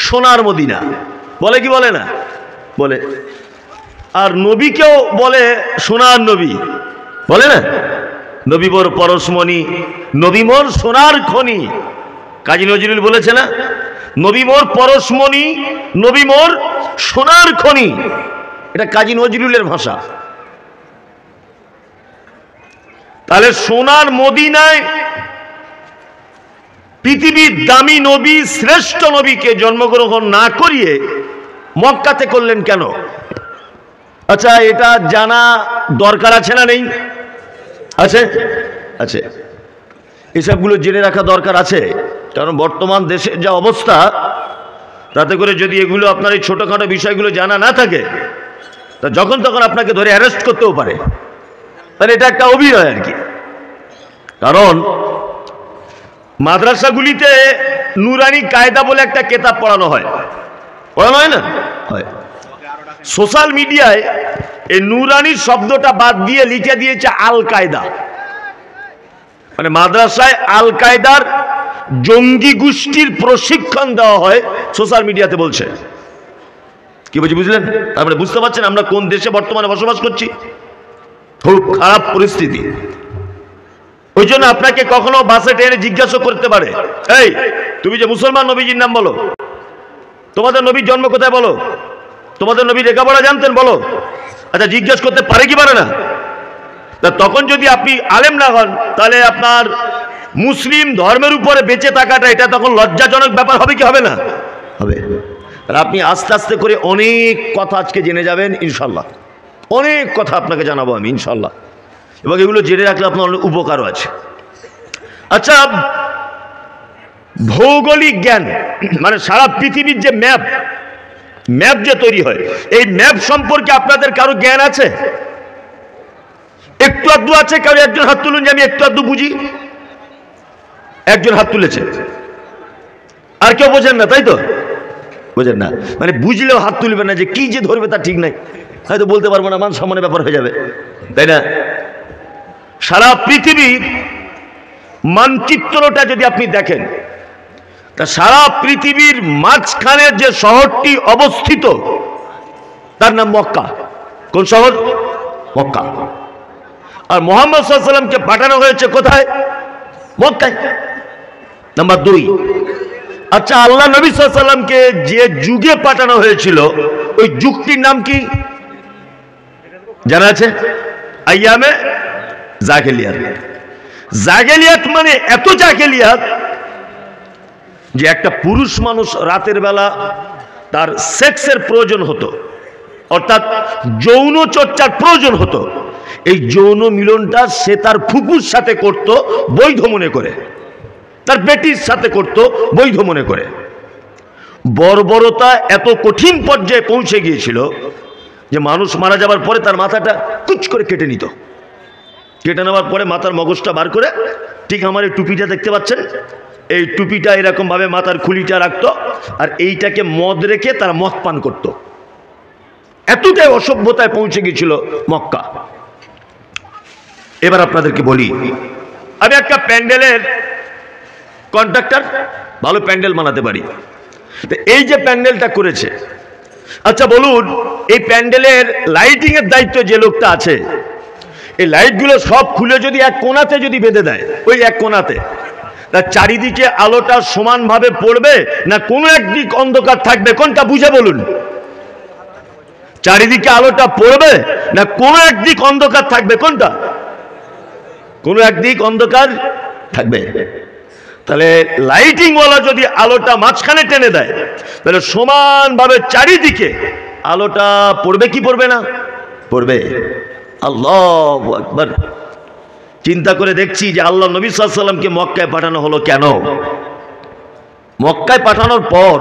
সোনার মদিনা বলে কি বলে না? বলে। আর নবীকেও বলে সোনার নবী, বলে না? নবী মোর পরশমণি, নবী মোর সোনার খনি। কাজী নজরুল বলেছে না, নবী মোর পরশমণি, নবী মোর সোনার খনি। এটা কাজী নজরুলের ভাষা। তাহলে সোনার মদিনায় পৃথিবীর দামি নবী, শ্রেষ্ঠ নবীকে জন্মগ্রহণ না করিয়ে মক্কাতে করলেন কেন? আচ্ছা, এটা জানা দরকার আছে না নেই? আছে, আছে। এসবগুলো জেনে রাখা দরকার আছে, কারণ বর্তমান দেশের যা অবস্থা, তাতে করে যদি এগুলো আপনার এই ছোটোখাটো বিষয়গুলো জানা না থাকে, তা যখন তখন আপনাকে ধরে অ্যারেস্ট করতেও পারে। মানে এটা একটা অভিনয় আর কি। কারণ মাদ্রাসাগুলিতে নুরানি কায়দা বলে একটা কেতাব পড়ানো হয়, পড়ানো হয় না? হয়। সোশ্যাল মিডিয়ায় এই নুরানি শব্দটা বাদ দিয়ে লিখে দিয়েছে আল কায়দা। মানে মাদ্রাসায় আল কায়দার জঙ্গি গোষ্ঠীর প্রশিক্ষণ দেওয়া হয়, সোশ্যাল মিডিয়াতে বলছে। কি বলছি বুঝলেন? আপনি বুঝতে পারছেন আমরা কোন দেশে বর্তমানে বসবাস করছি? খুব খারাপ পরিস্থিতি। ওই জন্য আপনাকে কখনো বাসে ট্রেনে জিজ্ঞাসা করতে পারে, এই তুমি যে মুসলমান, নবীজির নাম বলো, তোমাদের নবীর জন্ম কোথায় বলো, তোমাদের নবী লেখাপড়া জানতেন বলো। আচ্ছা, জিজ্ঞাসা করতে পারে কি পারে না? তা তখন যদি আপনি আলেম না হন, তাহলে আপনার মুসলিম ধর্মের উপরে বেঁচে থাকাটা এটা তখন লজ্জাজনক ব্যাপার হবে কি হবে না? হবে। আর আপনি আস্তে আস্তে করে অনেক কথা আজকে জেনে যাবেন ইনশাল্লাহ। অনেক কথা আপনাকে জানাবো আমি ইনশাল্লাহ, এবং এগুলো জেনে রাখলে আপনার অনেক উপকারও আছে। আচ্ছা, ভৌগোলিক জ্ঞান মানে সারা পৃথিবীর যে ম্যাপ যে তৈরি হয়, এই ম্যাপ সম্পর্কে আপনাদের কারো জ্ঞান আছে? একটু আধটু আছে? কারো একজন হাত তুলুন যে আমি একটু আধটু বুঝি। একজন হাত তুলেছে, আর কেউ বোঝেন না, তাই তো? বোঝেন না মানে বুঝলেও হাত তুলবে না, যে কি যে ধরবে তার ঠিক নাই, হয়তো বলতে পারবো না, মান সম্মানের ব্যাপার হয়ে যাবে, তাই না? সারা পৃথিবীর মানচিত্রটা যদি আপনি দেখেন, তা সারা পৃথিবীর মাঝখানে যে শহরটি অবস্থিত তার নাম মক্কা। কোন শহর? মক্কা। আর মুহাম্মদ সাল্লাল্লাহু আলাইহি ওয়াসাল্লামকে পাঠানো হয়েছে কোথায়? মক্কায়। নাম্বার 2। আচ্ছা, আল্লাহ নবী সাল্লাল্লাহু আলাইহি ওয়াসাল্লামকে যে যুগে পাঠানো হয়েছিল ওই যুগটির নাম কি জানা আছে? আইয়ামে জাহেলিয়াত। জাহেলিয়াত মানে এত জাহেলিয়াত যে একটা পুরুষ মানুষ রাতের বেলা তার সেক্সের প্রয়োজন হতো, অর্থাৎ যৌন চর্চার প্রয়োজন হতো। এই যৌন মিলনটা সে তার ফুফুর সাথে করত বৈধ মনে করে, তার বেটির সাথে করত বৈধ মনে করে। বর্বরতা এত কঠিন পর্যায়ে পৌঁছে গিয়েছিল যে মানুষ মারা যাবার পরে তার মাথাটা কুচ করে কেটে নিত। কেটে নেওয়ার পরে মাথার মগজটা বার করে, ঠিক আমার এই টুপিটা দেখতে পাচ্ছেন, এই টুপিটা এরকম ভাবে মাথার খুলিটা রাখতো, আর এইটাকে মদ রেখে তারা মদ পান করত। এতটাই অসভ্যতায় পৌঁছে গিয়েছিল মক্কা। এবার আপনাদেরকে বলি, আমি একটা প্যান্ডেলের কন্ট্রাক্টর, ভালো প্যান্ডেল বানাতে পারি। তো এই যে প্যান্ডেলটা করেছে, আচ্ছা বলুন, এই প্যান্ডেলের লাইটিং এর দায়িত্ব যে লোকটা আছে, এই লাইটগুলো সব খুলে যদি এক কোণাতে যদি বেঁধে দেয়, ওই এক কোণাতে, তা চারিদিকে আলোটা সমানভাবে পড়বে না কোনো একদিক অন্ধকার থাকবে? কোনটা বুঝে বলুন। চারিদিকে আলোটা পড়বে না কোনো একদিক অন্ধকার থাকবে? কোনটা? কোনো একদিক অন্ধকার থাকবে। তাহলে লাইটিংওয়ালা যদি আলোটা মাঝখানে টেনে দেয়, তাহলে সমানভাবে চারিদিকে আলোটা পড়বে কি পড়বে না? পড়বে। আল্লাহু আকবার। চিন্তা করে দেখছি যে আল্লাহ নবী সাল্লাল্লাহু আলাইহি ওয়াসাল্লামকে মক্কায় পাঠানো হলো কেন? মক্কায় পাঠানোর পর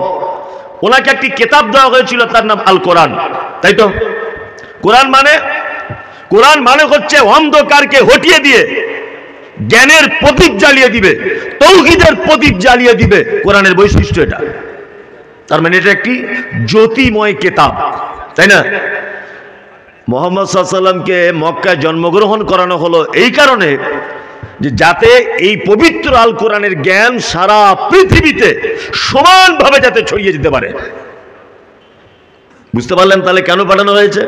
ওনাকে একটি কিতাব দেওয়া হয়েছিল, তার নাম আল কোরআন, তাই তো? কোরআন মানে হচ্ছে অন্ধকারকে হটিয়ে দিয়ে জ্ঞানের প্রদীপ জ্বালিয়ে দিবে, তৌহিদের প্রদীপ জ্বালিয়ে দিবে। কোরআনের বৈশিষ্ট্য এটা। তার মানে এটা একটি জ্যোতিময় কিতাব, তাই না? মুহাম্মদ সাল্লাল্লাহু আলাইহি ওয়াসাল্লামকে মক্কায় জন্মগ্রহণ করানো হলো এই কারণে যে যাতে এই পবিত্র আল কোরআনের জ্ঞান সারা পৃথিবীতে সমানভাবে যাতে ছড়িয়ে যেতে পারে। বুঝতে পারলেন তাহলে কেন পাঠানো হয়েছে?